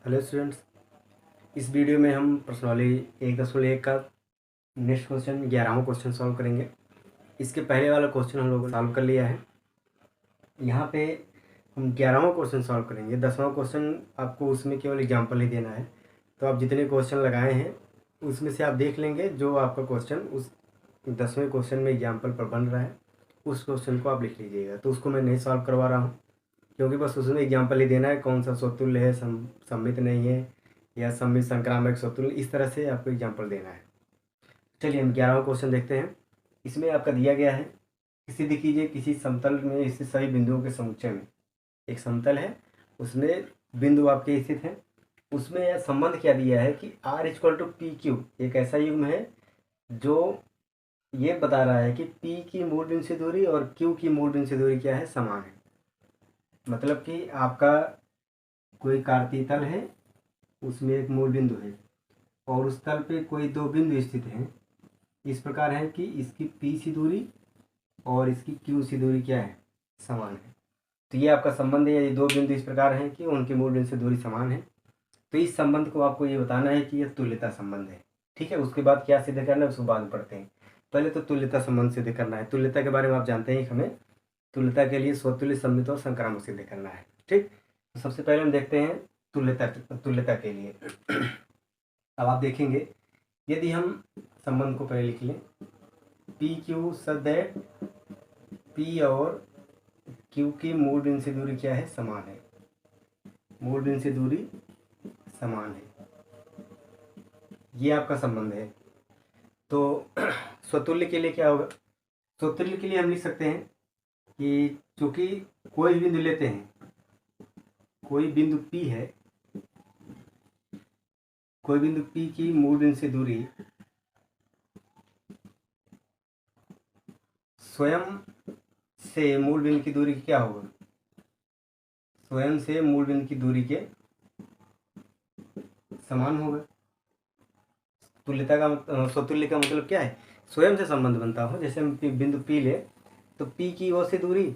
Hello students, इस video में हम प्रश्नावली 1.1 का नेक्स्ट क्वेश्चन 11वां क्वेश्चन सॉल्व करेंगे। इसके पहले वाला क्वेश्चन हम लोगों ने सॉल्व कर लिया है। यहाँ पे हम 11वां क्वेश्चन सॉल्व करेंगे। 10वां क्वेश्चन आपको उसमें केवल एग्जाम्पल ही देना है। तो आप जितने क्वेश्चन लगाए हैं उसमें से आप देख लेंगे जो आपका क्वेश्चन उस 10वें क्वेश्चन में एग्जाम्पल पर बन रहा है, उस क्वेश्चन को आप लिख लीजिएगा। तो उसको मैं नहीं सॉल्व करवा रहा हूँ क्योंकि बस उसमें एग्जाम्पल ही देना है, कौन सा स्वतुल्य है, सममित नहीं है या सममित संक्रामक स्वतुल्य, इस तरह से आपको एग्जाम्पल देना है। चलिए हम 11वां क्वेश्चन देखते हैं। इसमें आपका दिया गया है, सिद्ध कीजिए किसी समतल में स्थित सभी बिंदुओं के समुच्चय में। एक समतल है, उसमें बिंदु आपके स्थित हैं, उसमें संबंध क्या दिया है कि R = PQ एक ऐसा युग्म है जो ये बता रहा है कि P की मूल बिंदु से दूरी और Q की मूल बिंदु से दूरी क्या है, समान है। मतलब कि आपका कोई कार्तीय तल है, उसमें एक मूल बिंदु है और उस तल पे कोई दो बिंदु स्थित हैं। इस प्रकार है कि इसकी P सी दूरी और इसकी Q सी दूरी क्या है, समान है। तो ये आपका संबंध है। ये दो बिंदु इस प्रकार हैं कि उनके मूल बिंदु से दूरी समान है। तो इस संबंध को आपको ये बताना है कि यह तुल्यता संबंध है। ठीक है, उसके बाद क्या सिद्ध करना है उसको बाद में पढ़ते हैं। पहले तो तुल्यता संबंध सिद्ध करना है। तुल्यता के बारे में आप जानते हैं कि हमें तुल्यता के लिए स्वतुल्य, सममित और संक्रामक सिद्ध करना है। ठीक, तो सबसे पहले हम देखते हैं तुल्यता के लिए। अब आप देखेंगे, यदि हम संबंध को पहले लिख लें, पी क्यू सदैव पी और क्यू की मूल बिंदु से दूरी क्या है, समान है। मूल बिंदु से दूरी समान है, ये आपका संबंध है। तो स्वतुल्य के लिए क्या होगा, स्वतुल्य के लिए हम लिख सकते हैं कि चूंकि कोई बिंदु लेते हैं, कोई बिंदु P है, कोई बिंदु P की मूल बिंदु से दूरी स्वयं से मूल बिंदु की दूरी क्या होगा, स्वयं से मूल बिंदु की दूरी के समान होगा। तुल्यता का स्वतुल्य का मतलब क्या है, स्वयं से संबंध बनता हो। जैसे हम बिंदु P ले तो P की ओर से दूरी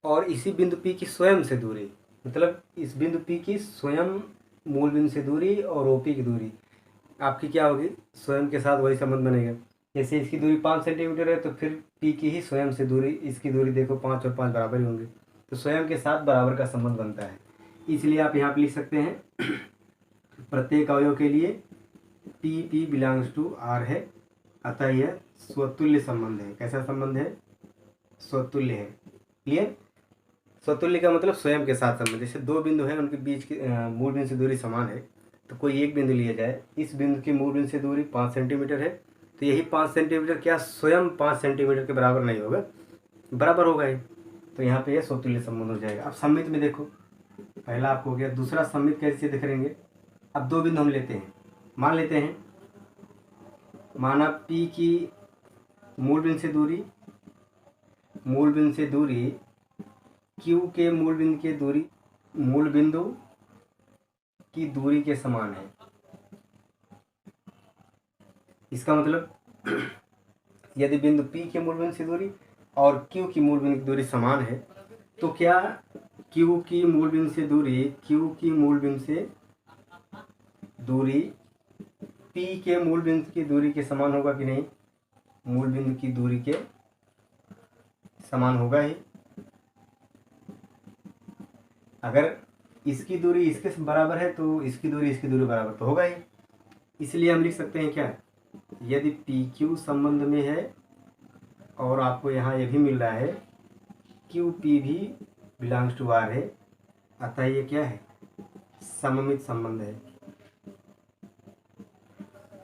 और इसी बिंदु P की स्वयं से दूरी, मतलब इस बिंदु P की स्वयं मूल बिंदु से दूरी और OP की दूरी आपकी क्या होगी, स्वयं के साथ वही संबंध बनेगा। जैसे इसकी दूरी 5 सेंटीमीटर है तो फिर P की ही स्वयं से दूरी, इसकी दूरी देखो 5 और 5 बराबर ही होंगे, तो स्वयं के साथ बराबर का संबंध बनता है। इसलिए आप यहाँ पे लिख सकते हैं प्रत्येक अवयव के लिए P बिलोंग्स टू R है, अतः यह स्वतुल्य संबंध है। कैसा संबंध है, स्वतुल्य है। क्लियर, स्वतुल्य का मतलब स्वयं के साथ संबंध। जैसे दो बिंदु हैं, उनके बीच की मूल बिंदु से दूरी समान है, तो कोई एक बिंदु लिया जाए, इस बिंदु की मूल बिंदु से दूरी 5 सेंटीमीटर है, तो यही 5 सेंटीमीटर क्या स्वयं 5 सेंटीमीटर के बराबर नहीं होगा, बराबर होगा ही, तो यहाँ पे यह स्वतुल्य संबंध हो जाएगा। अब सममित में देखो, पहला आपको हो गया, दूसरा सममित कैसे सिद्ध करेंगे। अब दो बिंदु हम लेते हैं, मान लेते हैं, माना P की मूल बिंदु से दूरी Q के मूल बिंदु की दूरी के समान है। इसका मतलब यदि बिंदु P के मूल बिंदु से दूरी और Q की मूल बिंदु की दूरी समान है, तो क्या Q की मूल बिंदु से दूरी P के मूल बिंदु की दूरी के समान होगा कि नहीं, मूल बिंदु की दूरी के समान होगा ही। अगर इसकी दूरी इसके बराबर है तो इसकी दूरी बराबर तो होगा ही। इसलिए हम लिख सकते हैं क्या, यदि PQ संबंध में है और आपको यहाँ ये भी मिल रहा है QP भी बिलोंग्स टू R है, अतः ये क्या है, सममित संबंध है।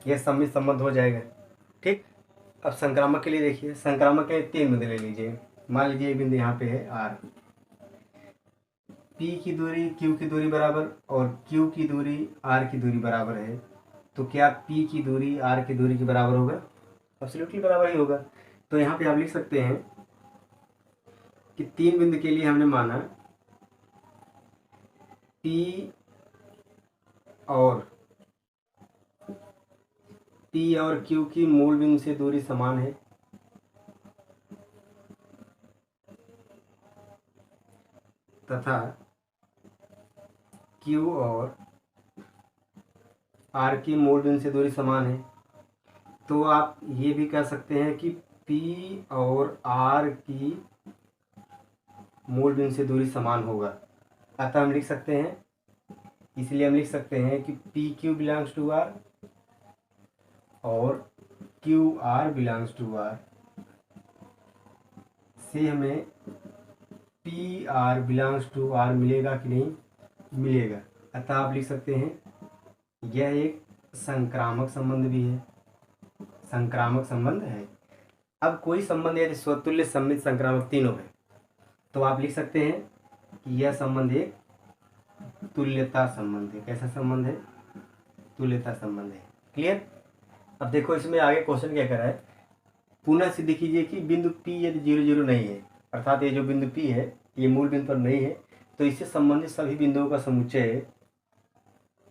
यह सममित संबंध हो जाएगा। ठीक, अब संक्रामक के लिए देखिए, संक्रामक के 3 बिंदु ले लीजिए। मान लीजिए एक बिंदु यहाँ पे है R, P की दूरी Q की दूरी बराबर और Q की दूरी R की दूरी बराबर है, तो क्या P की दूरी R की दूरी के बराबर होगा, एब्सोल्युटली बराबर ही होगा। तो यहाँ पे आप लिख सकते हैं कि 3 बिंदु के लिए हमने माना P और Q की मूल बिंदु से दूरी समान है, तथा Q और आर की मूल बिंदु से दूरी समान है, तो आप ये भी कह सकते हैं कि पी और आर की मूल बिंदु से दूरी समान होगा। अतः हम लिख सकते हैं, इसलिए हम लिख सकते हैं कि P Q belongs to R और Q R belongs to R से हमें P R belongs to R मिलेगा कि नहीं मिलेगा। अतः आप लिख सकते हैं यह एक संक्रामक संबंध भी है, संक्रामक संबंध है। अब कोई संबंध यदि स्वतुल्य, सममित, संक्रामक तीनों है तो आप लिख सकते हैं कि यह संबंध एक तुल्यता संबंध है। कैसा संबंध है? तुल्यता संबंध है। क्लियर? अब देखो इसमें आगे क्वेश्चन क्या कर रहा है, पुनः सिद्ध कीजिए कि बिंदु P यदि 0 0 नहीं है, अर्थात ये जो बिंदु P है ये मूल बिंदु पर नहीं है, तो इससे संबंधित सभी बिंदुओं का समुच्चय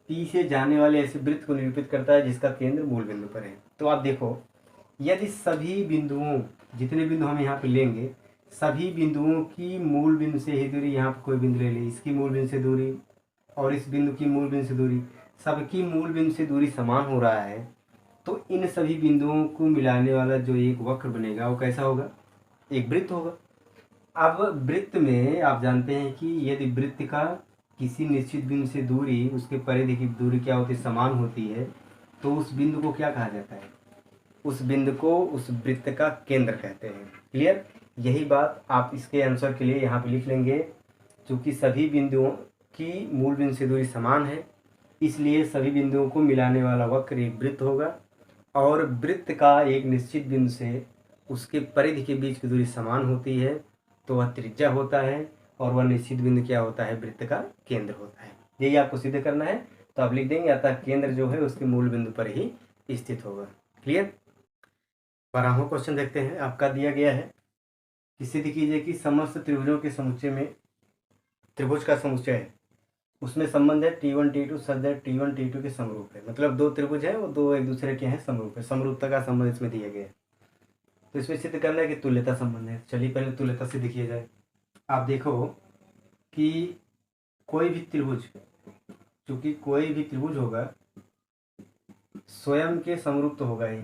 P से जाने वाले ऐसे वृत्त को निरूपित करता है जिसका केंद्र मूल बिंदु पर है। तो आप देखो, यदि सभी बिंदुओं, जितने बिंदु हम यहाँ पे लेंगे, सभी बिंदुओं की मूल बिंदु से ही दूरी, यहाँ पर कोई बिंदु ले ले, इसकी मूल बिंदु से दूरी और इस बिंदु की मूल बिंदु से दूरी, सबकी मूल बिंदु से दूरी समान हो रहा है, तो इन सभी बिंदुओं को मिलाने वाला जो एक वक्र बनेगा वो कैसा होगा? एक वृत्त होगा। अब वृत्त में आप जानते हैं कि यदि वृत्त का किसी निश्चित बिंदु से दूरी, उसके परिधि की दूरी क्या होती है? समान होती है, तो उस बिंदु को क्या कहा जाता है? उस बिंदु को उस वृत्त का केंद्र कहते हैं। क्लियर? यही बात आप इसके आंसर के लिए यहाँ पे लिख लेंगे। चूँकि सभी बिंदुओं की मूल बिंदु से दूरी समान है, इसलिए सभी बिंदुओं को मिलाने वाला वक्र एक वृत्त होगा, और वृत्त का एक निश्चित बिंदु से उसके परिधि के बीच की दूरी समान होती है, तो वह त्रिज्या होता है, और वह निश्चित बिंदु क्या होता है? वृत्त का केंद्र होता है। यही आपको सिद्ध करना है, तो आप लिख देंगे अतः केंद्र जो है उसके मूल बिंदु पर ही स्थित होगा। क्लियर? 12वां क्वेश्चन देखते हैं। आपका दिया गया है कि सिद्ध कीजिए कि समस्त त्रिभुजों के समुच्चय में, त्रिभुज का समुच्चय है उसमें संबंध है T1 T2 such that T1 T2 के समरूप है। मतलब दो त्रिभुज है, वो दो एक दूसरे के हैं समरूप है, समरूपता का संबंध इसमें दिया गया है। तो इसमें सिद्ध करना है कि तुल्यता संबंध है। चलिए पहले तुल्यता सिद्ध किया जाए। आप देखो कि कोई भी त्रिभुज, चूंकि कोई भी त्रिभुज होगा स्वयं के समरूप तो होगा ही,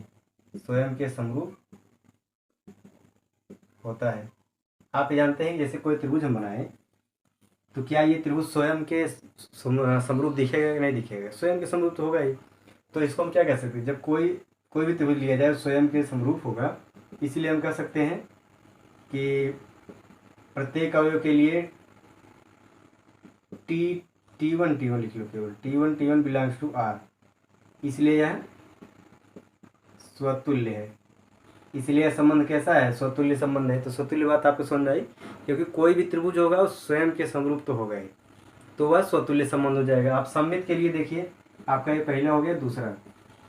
स्वयं के समरूप होता है। आप जानते हैं जैसे कोई त्रिभुज हम बनाए तो क्या ये त्रिभुज स्वयं के समरूप दिखेगा कि नहीं दिखेगा? स्वयं के समरूप तो होगा ही। तो इसको हम क्या कह सकते हैं? जब कोई भी त्रिभुज लिया जाए स्वयं के समरूप होगा, इसलिए हम कह सकते हैं कि प्रत्येक अवयव के लिए T1 लिख लो, केवल T1 बिलोंग्स टू R, इसलिए यह स्वतुल्य है। इसलिए यह संबंध कैसा है? स्वतुल्य संबंध है। तो स्वतुल्य बात आपको समझ आई, क्योंकि कोई भी त्रिभुज होगा वो स्वयं के समरूप तो होगा ही, तो वह स्वतुल्य संबंध हो जाएगा। आप सममित के लिए देखिए, आपका ये पहला हो गया। दूसरा,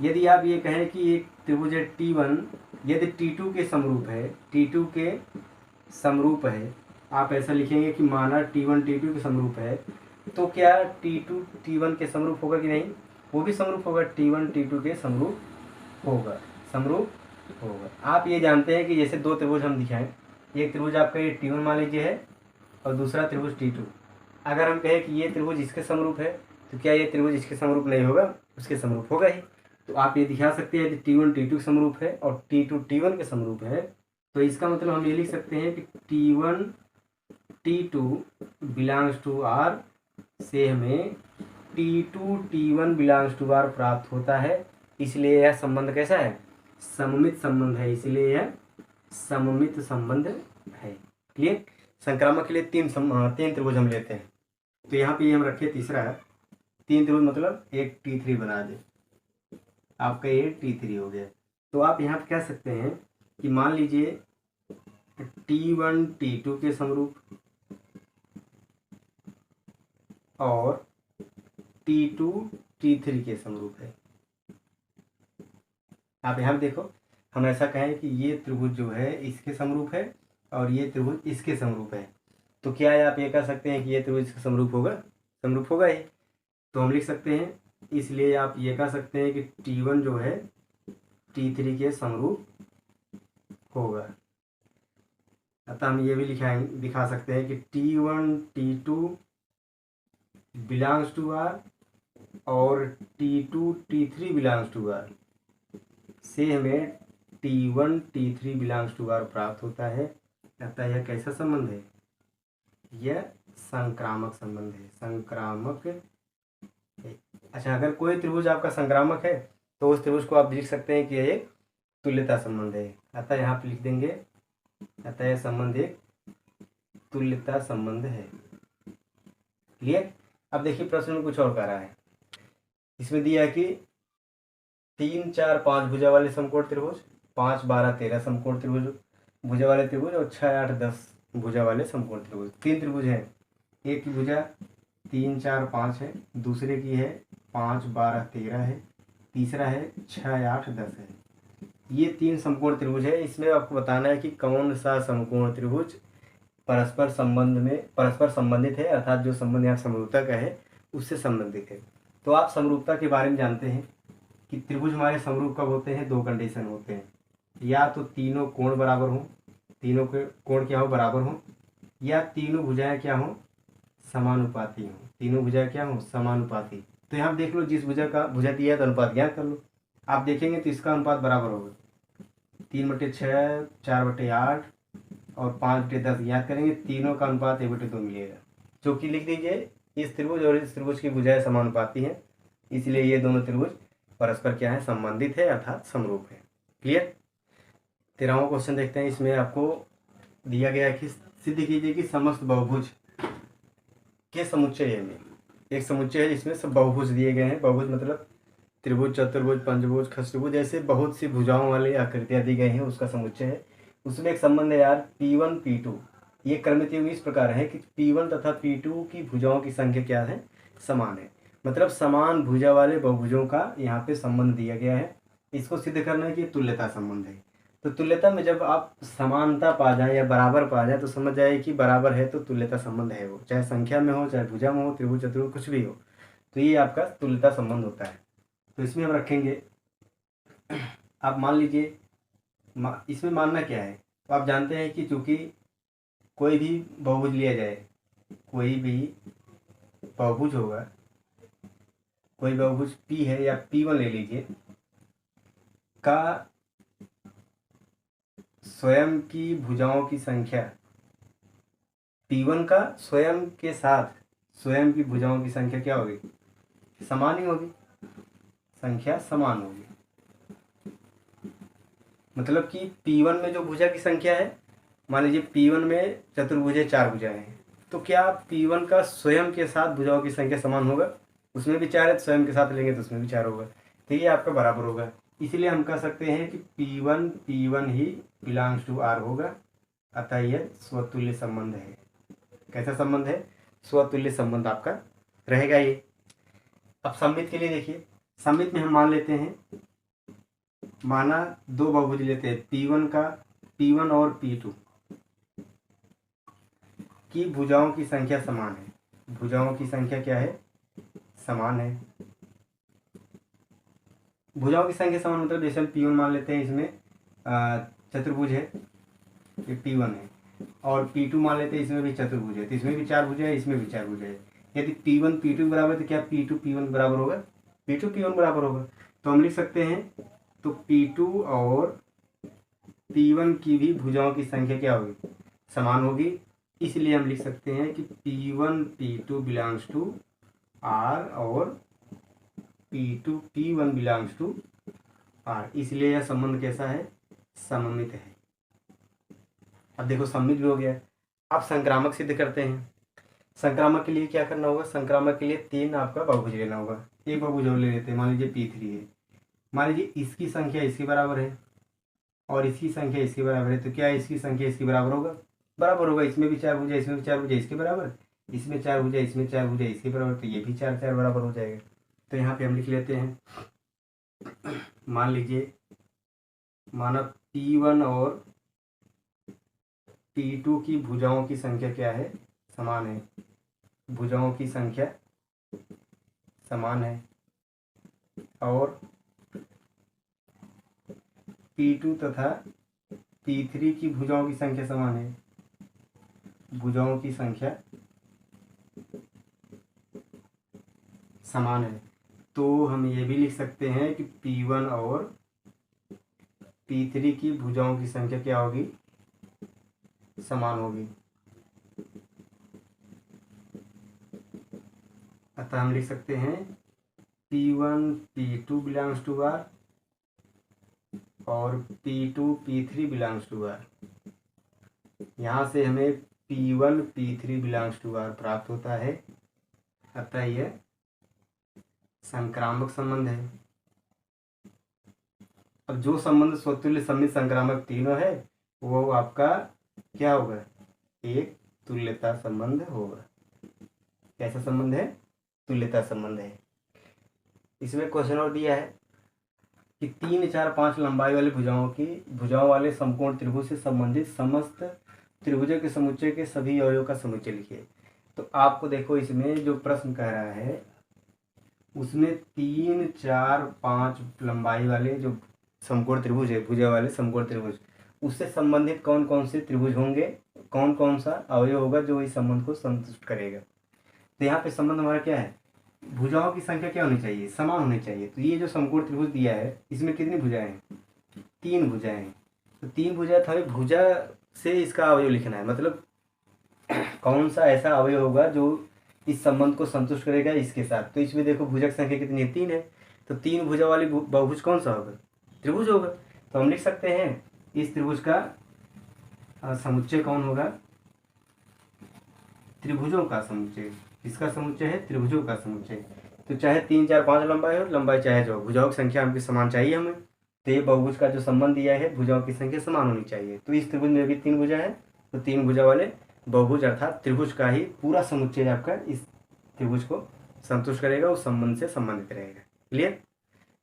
यदि आप ये कहें कि एक त्रिभुज है T1 यदि T2 के समरूप है, T2 के समरूप है, आप ऐसा लिखेंगे कि माना T1 T2 के समरूप है, तो क्या T2 T1 के समरूप होगा कि नहीं? वो भी समरूप होगा, T1 T2 के समरूप होगा, समरूप होगा। आप ये जानते हैं कि जैसे दो त्रिभुज हम दिखाएं, एक त्रिभुज आपका ये T1 मान लीजिए है और दूसरा त्रिभुज T2। अगर हम कहें कि ये त्रिभुज इसके समरूप है, तो क्या ये त्रिभुज इसके समरूप नहीं होगा? उसके समरूप होगा ही। तो आप ये दिखा सकते हैं कि T1 T2 के समरूप है और T2 T1 के समरूप है, तो इसका मतलब हम ये लिख सकते हैं कि T1 T2 belongs to R से हमें T2 T1 belongs to R प्राप्त होता है। इसलिए यह संबंध कैसा है? सममित संबंध है, इसलिए यह सममित संबंध है। क्लियर? संक्रामक के लिए तीन त्रिभुज हम लेते हैं, तो यहाँ पे हम रखे तीसरा है। तीन त्रिभुज मतलब एक T3 बना दे, आपका ये T3 हो गया। तो आप यहाँ पे कह सकते हैं कि मान लीजिए T1 T2 के समरूप और T2 T3 के समरूप है। आप यहाँ देखो, हम ऐसा कहें कि ये त्रिभुज जो है इसके समरूप है और ये त्रिभुज इसके समरूप है, तो क्या है? आप ये कह सकते हैं कि ये त्रिभुज इसका समरूप होगा, समरूप होगा ही। तो हम लिख सकते हैं, इसलिए आप ये कह सकते हैं कि T1 जो है T3 के समरूप होगा। अतः हम ये भी दिखा सकते हैं कि T1 T2 belongs to R और T2 T3 belongs to R से हमें T1 T3 belongs to are प्राप्त होता है। अतः यह कैसा संबंध है? यह संक्रामक संबंध है। संक्रामक है। अच्छा, अगर कोई त्रिभुज आपका संक्रामक है तो उस त्रिभुज को आप लिख सकते हैं कि यह एक तुल्यता संबंध है। अतः यहाँ पे लिख देंगे, अतः यह संबंध एक तुल्यता संबंध है। क्लियर? अब देखिए प्रश्न में कुछ और कह रहा है। इसमें दिया है कि 3 4 5 भुजा वाले समकोण त्रिभुज, 5 12 13 समकोण त्रिभुज भुजा वाले त्रिभुज और 6 8 10 भुजा वाले समकोण त्रिभुज। 3 त्रिभुज हैं। एक की भुजा 3 4 5 है, दूसरे की है 5 12 13 है, तीसरा है 6 8 10 है। ये 3 समकोण त्रिभुज है। इसमें आपको बताना है कि कौन सा समकोण त्रिभुज परस्पर संबंधित है, अर्थात जो संबंध यहाँ समरूपता का है उससे संबंधित है। तो आप समरूपता के बारे में जानते हैं कि त्रिभुज हमारे समरूप कब होते हैं? 2 कंडीशन होते हैं, या तो तीनों कोण बराबर हों, तीनों के कोण क्या हो? बराबर हों, या तीनों भुजाएं क्या हों? समानुपाती हों। तीनों भुजाएं क्या हों? समानुपाती। तो यहाँ देख लो, जिस भुजा दिया है तो अनुपात ज्ञात कर लो। आप देखेंगे तो इसका अनुपात बराबर होगा 3/6, 4/8 और 5/10 याद करेंगे, तीनों का अनुपात 1/2 मिलेगा। जो कि लिख दीजिए, इस त्रिभुज और इस त्रिभुज की भुजाएं समानुपाती हैं, इसलिए ये दोनों त्रिभुज परस्पर क्या है? संबंधित है, अर्थात समरूप है। क्लियर? 13वां क्वेश्चन देखते हैं। इसमें आपको दिया गया है कि सिद्ध कीजिए कि समस्त बहुभुज के समुच्चय में, एक समुच्चय है जिसमें सब बहुभुज दिए गए हैं। बहुभुज मतलब त्रिभुज, चतुर्भुज, पंचभुज, खष्टभुज, ऐसे बहुत सी भुजाओं वाली आकृतियां दी गई हैं, उसका समुच्चय है। उसमें एक संबंध है यार P1 P2। ये क्रमित योग इस प्रकार है कि P1 तथा P2 की भुजाओं की संख्या क्या है? समान है। मतलब समान भुजा वाले बहुभुजों का यहाँ पे संबंध दिया गया है। इसको सिद्ध करना है कि तुल्यता संबंध है। तो तुल्यता में जब आप समानता पा जाए या बराबर पा जाए तो समझ जाए कि बराबर है तो तुल्यता संबंध है। वो चाहे संख्या में हो, चाहे भुजा में हो, त्रिभुज चतुर्भुज कुछ भी हो, तो ये आपका तुल्यता संबंध होता है। तो इसमें हम रखेंगे, आप मान लीजिए, इसमें मानना क्या है? तो आप जानते हैं कि चूंकि कोई भी बहुभुज लिया जाए, कोई भी बहुभुज होगा, कोई बहुभुज P है या P1 ले लीजिए, का स्वयं की भुजाओं की संख्या, P1 का स्वयं के साथ स्वयं की भुजाओं की संख्या क्या होगी? समान ही होगी, संख्या समान होगी। मतलब कि P1 में जो भुजा की संख्या है, मान लीजिए P1 में चतुर्भुज 4 भुजाएं हैं, तो क्या P1 का स्वयं के साथ भुजाओं की संख्या समान होगा? उसमें भी 4 है, तो स्वयं के साथ लेंगे तो उसमें भी 4 होगा, तो ये आपका बराबर होगा। इसलिए हम कह सकते हैं कि P1 he belongs to R होगा। अतः यह स्वतुल्य संबंध है। कैसा संबंध है? स्वतुल्य संबंध आपका रहेगा ये। अब सममित के लिए देखिए, सममित में हम मान लेते हैं, माना 2 बहुभुज लेते हैं, P1 और P2 की भुजाओं की संख्या समान है। भुजाओं की संख्या क्या है? समान है। भुजाओं की संख्या समान मतलब जैसे हम P1 मान लेते हैं, इसमें चतुर्भुज है, ये P1 है, और P2 मान लेते हैं, इसमें भी चतुर्भुज है, तो इसमें भी 4 भुजा है, इसमें भी 4 भुजा है। यदि P1 P2 बराबर है तो क्या P2 P1 बराबर होगा? P2 P1 बराबर होगा। तो हम लिख सकते हैं, तो P2 और P1 की भी भुजाओं की संख्या क्या होगी? समान होगी। इसलिए हम लिख सकते हैं कि P1 P2 belongs to R और P2 P1 belongs to R। इसलिए यह संबंध कैसा है? सममित है। अब देखो सममित भी हो गया। आप संक्रामक सिद्ध करते हैं। संक्रामक के लिए क्या करना होगा? संक्रामक के लिए 3 आपका बहुभुज लेना होगा। एक बहुभुज और ले लेते हैं, मान लीजिए P3 है, मान लीजिए इसकी संख्या इसके बराबर है और इसकी संख्या इसके बराबर है, तो क्या इसकी संख्या इसके बराबर होगा? बराबर होगा। इसमें भी 4 भुजा, इसमें भी 4 भुजा, इसके बराबर, इसमें 4 भुजा, इसमें 4 भुजा, इसके बराबर, तो ये भी 4 4 बराबर हो जाएगा। तो यहाँ पे हम लिख लेते हैं, मान लीजिए, माना P1 और P2 की भुजाओं की संख्या क्या है? समान है। भुजाओं की संख्या समान है और P2 तथा P3 की भुजाओं की संख्या समान है। भुजाओं की संख्या समान है। तो हम ये भी लिख सकते हैं कि P1 और P3 की भुजाओं की संख्या क्या होगी, समान होगी। अतः हम लिख सकते हैं P1 P2 belongs to R और P2 P3 belongs to R। यहाँ से हमें P1 P3 belongs to R प्राप्त होता है। अतः यह संक्रामक संबंध है। अब जो संबंध स्वतुल्य सममित संक्रामक तीनों है वो आपका क्या होगा, एक तुल्यता संबंध होगा। कैसा संबंध है, तुल्यता संबंध है। इसमें क्वेश्चन और दिया है कि 3, 4, 5 लंबाई वाली भुजाओं वाले समकोण त्रिभुज से संबंधित समस्त त्रिभुजों के समुच्चय के सभी अवयवों का समुच्चय लिखिए। तो आपको देखो इसमें जो प्रश्न कह रहा है उसमें 3, 4, 5 लंबाई वाले जो समकोण त्रिभुज है, भुजा वाले समकोण त्रिभुज, उससे संबंधित कौन कौन से त्रिभुज होंगे, कौन कौन सा अवयव होगा जो इस संबंध को संतुष्ट करेगा। तो यहाँ पे संबंध हमारा क्या है, भुजाओं की संख्या क्या होनी चाहिए, समान होनी चाहिए। तो ये जो समकोण त्रिभुज दिया है इसमें कितनी भुजाएं हैं, 3 भुजाएं हैं। तो 3 भुजा था, भुजा से इसका अवयव लिखना है, मतलब कौन सा ऐसा अवयव होगा जो इस संबंध को संतुष्ट करेगा इसके साथ। तो इसमें देखो भुजा की संख्या कितनी है, 3 है। तो 3 भुजा वाली बहुभुज कौन सा होगा, त्रिभुज होगा। तो हम लिख सकते हैं इस त्रिभुज का समुच्चय कौन होगा, त्रिभुजों का समुच्चय। इसका समुच्चय है त्रिभुजों का समुच्चय। तो चाहे 3, 4, 5 लंबाई हो, लंबाई चाहे जो, भुजाओं की संख्या हमकी समान चाहिए हमें। तो ये बहुभुज का जो संबंध दिया है भुजाओं की संख्या समान होनी चाहिए। तो इस त्रिभुज में भी 3 भुजा है, तो 3 भुजा वाले बहुभुज अर्थात त्रिभुज का ही पूरा समुच्चय आपका इस त्रिभुज को संतुष्ट करेगा, उस संबंध से संबंधित रहेगा। क्लियर।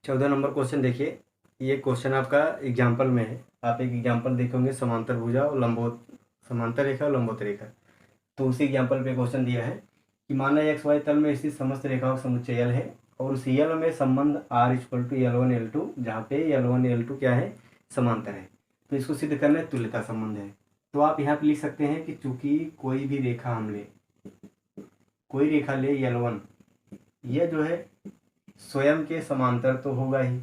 14 नंबर क्वेश्चन देखिए। ये क्वेश्चन आपका एग्जाम्पल में है। आप एक एग्जाम्पल देखेंगे समांतर भुजा और समांतर रेखा और लंबवत रेखा। तो उसी एग्जाम्पल पे क्वेश्चन दिया है कि माना XY तल में स्थित समस्त रेखाओं का समुच्चय L है और उस L में संबंध R = L1 L2, जहाँ पे L1 L2 क्या है, समांतर है। तो इसको सिद्ध करना तुल्यता संबंध है। तो आप यहाँ पे लिख सकते हैं कि चूंकि कोई भी रेखा हम ले, कोई रेखा ले L1, यह जो है स्वयं के समांतर तो होगा ही,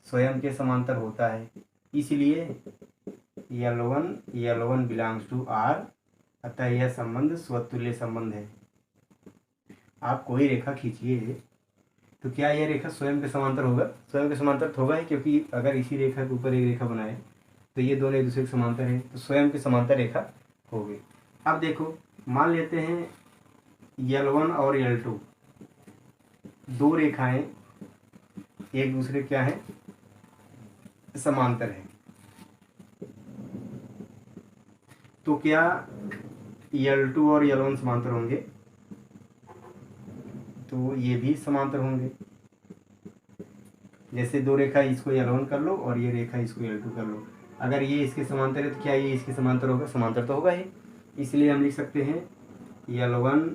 स्वयं के समांतर होता है, इसलिए L1 बिलोंग्स टू R। अतः यह संबंध स्वतुल्य संबंध है। आप कोई रेखा खींचिए तो क्या यह रेखा स्वयं के समांतर होगा, स्वयं के समांतर तो होगा ही, क्योंकि अगर इसी रेखा के ऊपर एक रेखा बनाए तो ये दोनों एक दूसरे के समांतर है, तो स्वयं के समांतर रेखा होगी। अब देखो मान लेते हैं L1 और L2 दो रेखाएं एक दूसरे क्या है, समांतर है। तो क्या L2 और L1 समांतर होंगे, तो ये भी समांतर होंगे। जैसे दो रेखा इसको L1 कर लो और ये रेखा इसको L2 कर लो, अगर ये इसके समांतर है तो क्या ये इसके समांतर होगा, समांतर तो होगा ही। इसलिए हम लिख सकते हैं L1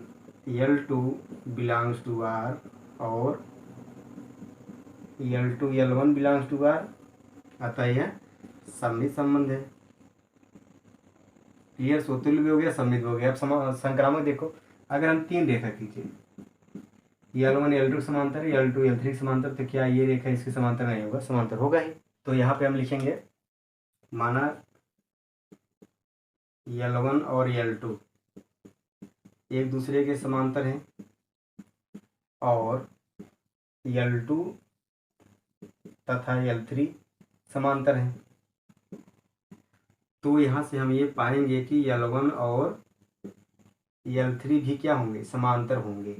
L2 belongs to R और L2 L1 belongs to R। अतः यह सममित संबंध है। क्लियर। स्वतुल्य भी हो गया, सममित हो गया। अब संक्रामक देखो, अगर हम 3 रेखा खींचे, L1 L2 समांतर, L2 L3 समांतर, तो क्या ये रेखा इसके समांतर नहीं होगा, समांतर होगा ही। तो यहाँ पे हम लिखेंगे माना L1 और L2 एक दूसरे के समांतर हैं और L2 तथा L3 समांतर हैं। तो यहाँ से हम ये पाएंगे कि L1 और L3 भी क्या होंगे, समांतर होंगे।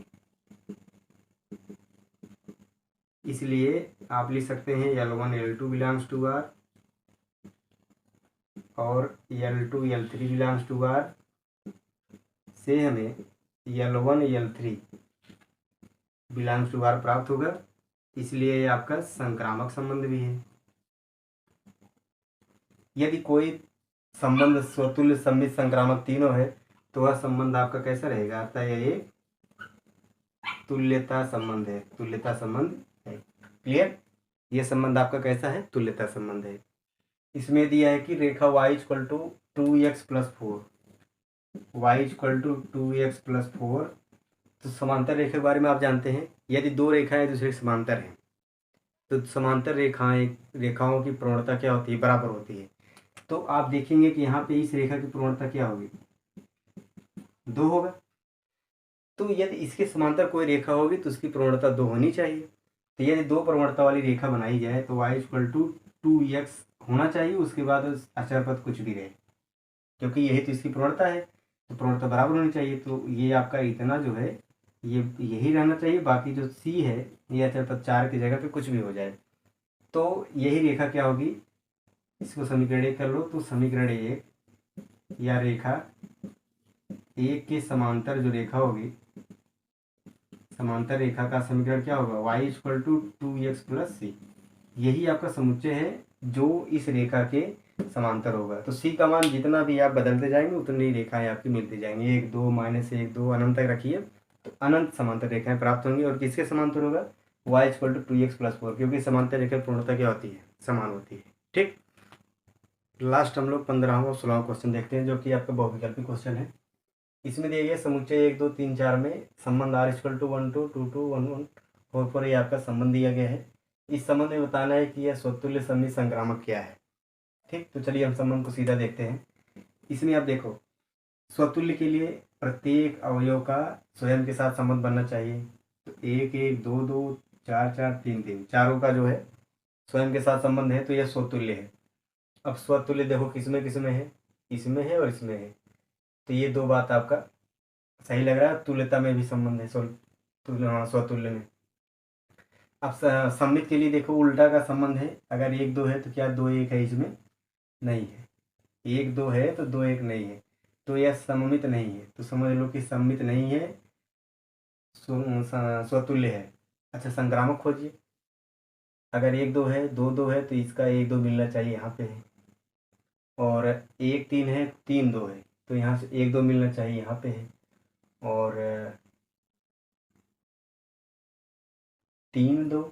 इसलिए आप लिख सकते हैं L1 L2 belongs to R और L2 L3 belongs to R से हमें L1 L3 belongs to R प्राप्त होगा। इसलिए ये आपका संक्रामक संबंध भी है। यदि कोई संबंध स्वतुल्य सममित संक्रामक तीनों है तो वह संबंध आपका कैसा रहेगा, अतः यह एक तुल्यता संबंध है, तुल्यता संबंध है। क्लियर। यह संबंध आपका कैसा है, तुल्यता संबंध है। इसमें दिया है कि रेखा y = 2x + 4, y = 2x + 4 तो समांतर रेखा के बारे में आप जानते हैं, यदि दो रेखाएं दूसरे के समांतर हैं तो समांतर रेखाओं की प्रवणता क्या होती है, बराबर होती है। तो आप देखेंगे कि यहाँ पे इस रेखा की प्रवणता क्या होगी, 2 होगा। तो यदि इसके समांतर कोई रेखा होगी तो उसकी प्रवणता 2 होनी चाहिए। तो यदि 2 प्रवणता वाली रेखा बनाई जाए तो y = 2x होना चाहिए, उसके बाद अचर पद कुछ भी रहे, क्योंकि यही तो इसकी प्रवणता है, तो प्रवणता बराबर होनी चाहिए। तो ये आपका इतना जो है ये यही रहना चाहिए, बाकी जो c है ये अचर पद 4 की जगह पे कुछ भी हो जाए। तो यही रेखा क्या होगी, इसको समीकरण 1 कर लो। तो समीकरण 1 या रेखा 1 के समांतर जो रेखा होगी, समांतर रेखा का समीकरण क्या होगा, y = 2x + c। यही आपका समुच्चय है जो इस रेखा के समांतर होगा। तो c का मान जितना भी आप बदलते जाएंगे उतनी रेखाएं आपकी मिलती जाएंगी, 1 2 -1 2 अनंत तक रखिए तो अनंत समांतर रेखाएं प्राप्त होंगी। और किसके समांतर होगा, y = 2x + 4, क्योंकि समांतर रेखा की पूर्णता क्या होती है, समान होती है। ठीक, लास्ट हम लोग 15वां और 16वां क्वेश्चन देखते हैं, जो कि आपका बहुविकल्पी क्वेश्चन है। इसमें दिए गए समुच्चय 1 2 3 4 में संबंध r = 1 2 2 2 1 1 4 4 ये आपका संबंध दिया गया है। इस संबंध में बताना है कि यह स्वतुल्य सममित संक्रामक क्या है। ठीक, तो चलिए हम संबंध को सीधा देखते हैं। इसमें आप देखो, स्वतुल्य के लिए प्रत्येक अवयव का स्वयं के साथ संबंध बनना चाहिए। तो 1 1 2 2 4 4 3 3 चारों का जो है स्वयं के साथ संबंध है, तो यह स्वतुल्य है। अब स्वतुल्य देखो किसमें किसमें है, इसमें है और इसमें है। तो ये दो बात आपका सही लग रहा है। तुल्यता में भी संबंध है, स्वतुल्य में। अब सममित के लिए देखो उल्टा का संबंध है, अगर 1 2 है तो क्या 2 1 है, इसमें नहीं है। 1 2 है तो 2 1 नहीं है, तो यह सममित नहीं है। तो समझ लो कि सममित नहीं है, स्वतुल्य है। अच्छा, संक्रामक खोजिए। अगर 1 2 है 2 2 है तो इसका 1 2 मिलना चाहिए, यहाँ पे है। और 1 3 है 3 2 है तो यहाँ से 1 2 मिलना चाहिए, यहाँ पे है। और 3 2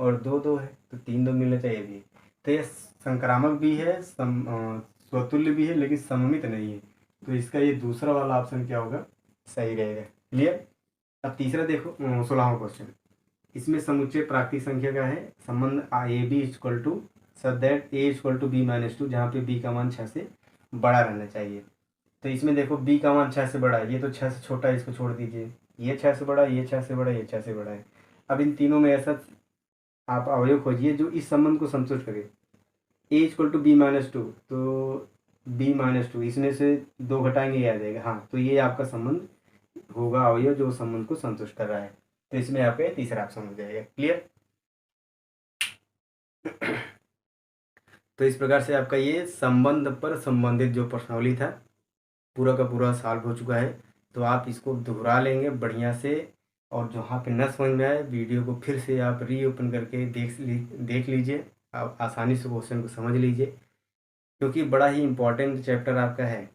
और 2 2 है तो 3 2 मिलना चाहिए भी। तो ये संक्रामक भी है, स्वतुल्य भी है, लेकिन सममित नहीं है। तो इसका ये दूसरा वाला ऑप्शन क्या होगा, सही रहेगा। क्लियर। अब तीसरा देखो, 16वां क्वेश्चन। इसमें समुच्चय प्राकृतिक संख्या का है, संबंध AB = such that A = B - 2, जहाँ पे B का मान 6 से बड़ा रहना चाहिए। तो इसमें देखो B का मान 6 से बड़ा है, ये तो 6 से छोटा है, इसको छोड़ दीजिए। ये 6 से बड़ा, ये 6 से बड़ा, ये 6 से बड़ा है। अब इन तीनों में ऐसा आप अवयव खोजिए जो इस संबंध को संतुष्ट करे। A = B - 2, तो B - 2 इसमें से 2 घटाएंगे, ये आ जाएगा। हाँ, तो ये आपका संबंध होगा अवयव जो संबंध को संतुष्ट कर रहा है। तो इसमें आपका तीसरा ऑप्शन हो जाएगा। क्लियर। तो इस प्रकार से आपका ये संबंध पर संबंधित जो प्रश्नावली था पूरा का पूरा सॉल्व हो चुका है। तो आप इसको दोहरा लेंगे बढ़िया से, और जहाँ पे न समझ में आए वीडियो को फिर से आप रीओपन करके देख लीजिए, आप आसानी से क्वेश्चन को समझ लीजिए, क्योंकि बड़ा ही इम्पोर्टेंट चैप्टर आपका है।